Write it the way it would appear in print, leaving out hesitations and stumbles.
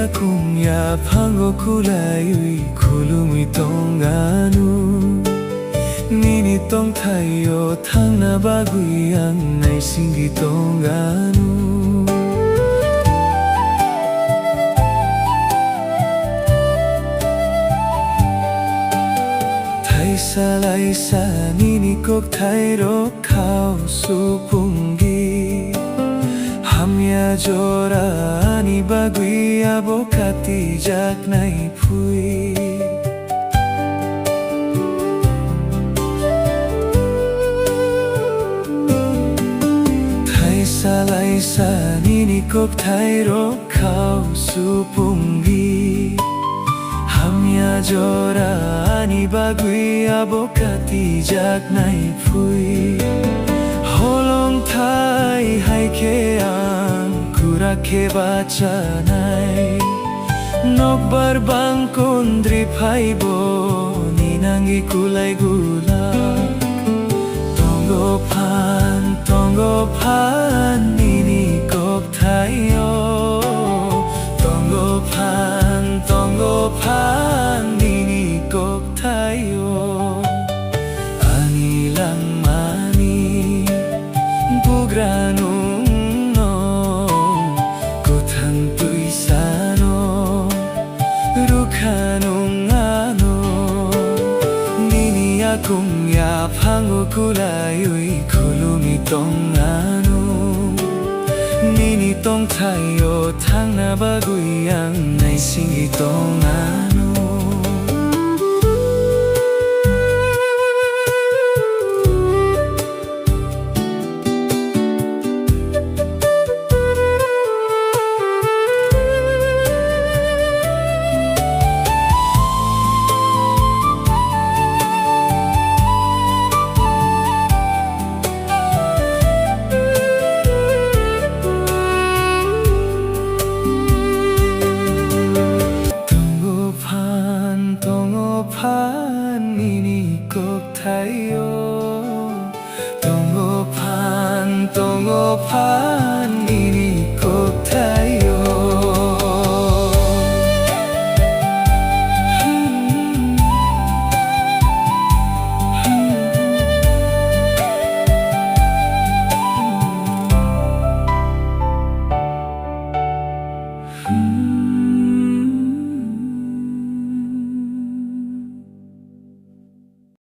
akong yapang kulay kulumi tong anu Nini tong tayo tang na bagoy ang naisinggi tong anu Tay salay sa nini kok tay ro kau supunggi Hamya jora ani bagui abokati jak nai pui Thai salai sa nini kok thai ro kau supunggi Hamya jora ani bagui abokati jak nai pui Holong thai hai ke ang kurake baca nai Nokbar bang kundri phai bo ninangi kulai gula Tonggo pan nini kok thayo Tonggo pan nini kok thayo Ani lang mani bugranong nong Kutang tuisano Rukanong ano Nini akong yapang kulay kulumi tong ano Nini tong tayo tang na bagoy ang naisinggi tong ano Pan nini kok tayo Tonggo pan